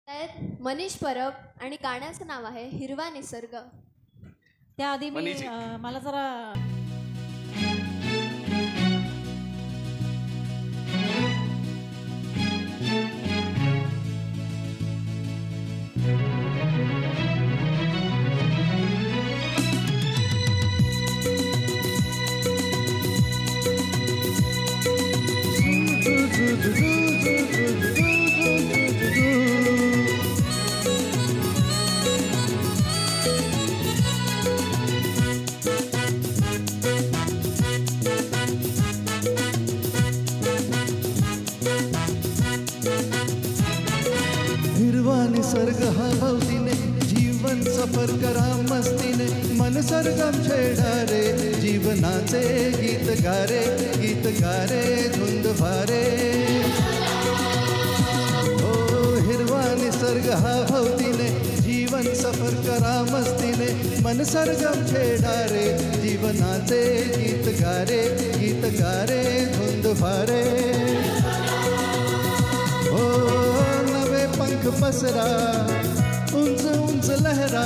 आहेत मनीष परब आणि गाण्याचं नाव आहे हिरवा निसर्ग. त्याआधी मला जरा हिरवा निसर्ग हा भवतीने जीवन सफर करा मस्तीने मन सरगम छेडा रे जीवनाचे गीत गारे धुंद भारे. ओ हिरवा निसर्ग हा भवतीने जीवन सफर करा मस्तीने मन सरगम छेडा रे जीवनाचे गीत गारे धुंद भारे. ओ पंख पसरा उंच उंच लहरा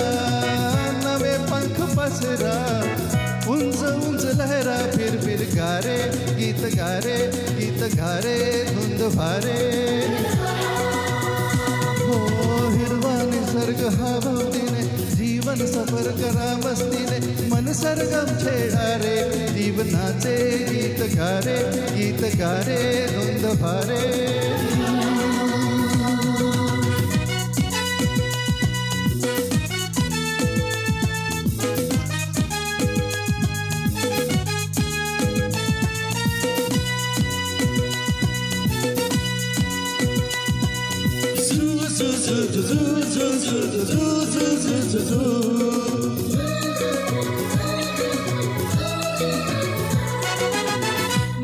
नवे पंख पसरा उंच लहरा फिर गारे गीत गारे धुंद भारे. हो हिरवा निसर्ग हा भवतीने जीवन सफर करा मस्तीने मन सरगम छेडा रे जीवनाचे गीत गारे धुंद भारे.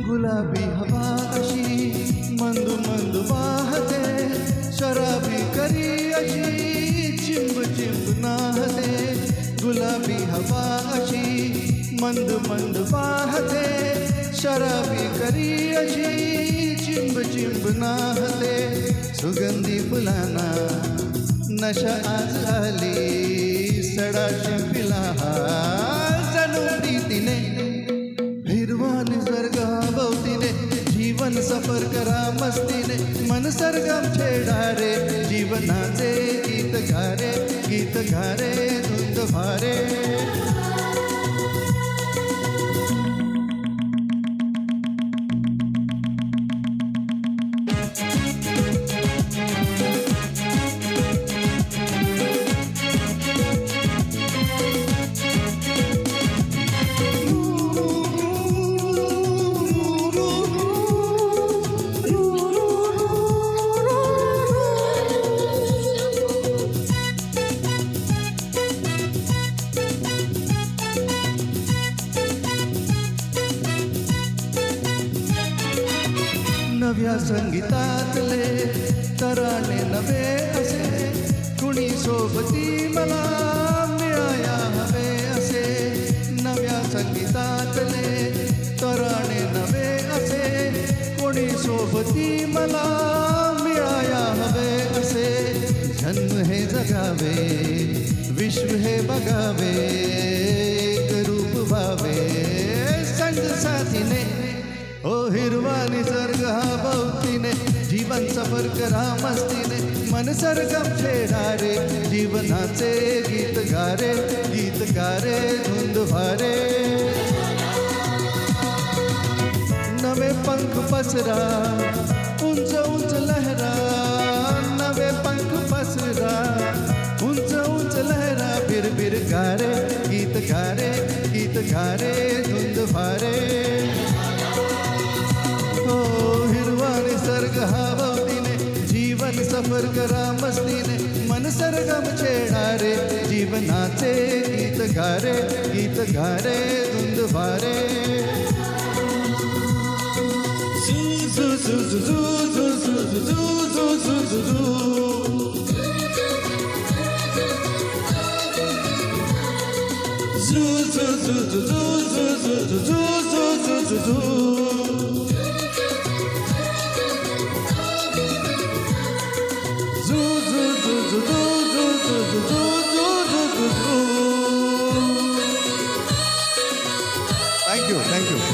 गुलाबी हवा अशी मंद मंद वाहते शराबी करी अशी चिंब नाहते. गुलाबी हवा अशी मंद मंद वाहते शराबी करी अशी चिंब नाहते. सुगंधी फुलांना नशा आज आली सडा शिंपिला जणू प्रीतीने. हिरवा निसर्ग भवतीने जीवन सफर करा मस्तीने मन सरगम छेडा रे जीवनाचे गीत गारे धुंद भारे. नव्या संगीतातले तराने नवे असे कुणी सोबती मला मिळाया हवे असे. नव्या संगीतातले तराने नवे असे कुणी सोबती मला मिळाया हवे असे. जन्म हे जगावे विश्व हे बघावे एक रूप व्हावे संग साथीने. ओ हिरवा निसर्ग हा भवतीने जीवन सफर करा मस्तीने मन सरगम छेडा रे जीवनाचे गीत गारे धुंद भारे. नवे पंख पसरा उंच लहरा नवे पंख पसरा उंच लहरा फिर गारे गीत गारे धुंद भारे. हो हिरवा निसर्ग हा भवतीने जीवन सफर करा मस्तीने मन सरगम छेडा रे जीवनाचे गीत गारे धुंद भारे. Zoo, zoo, zoo. Thank you thank you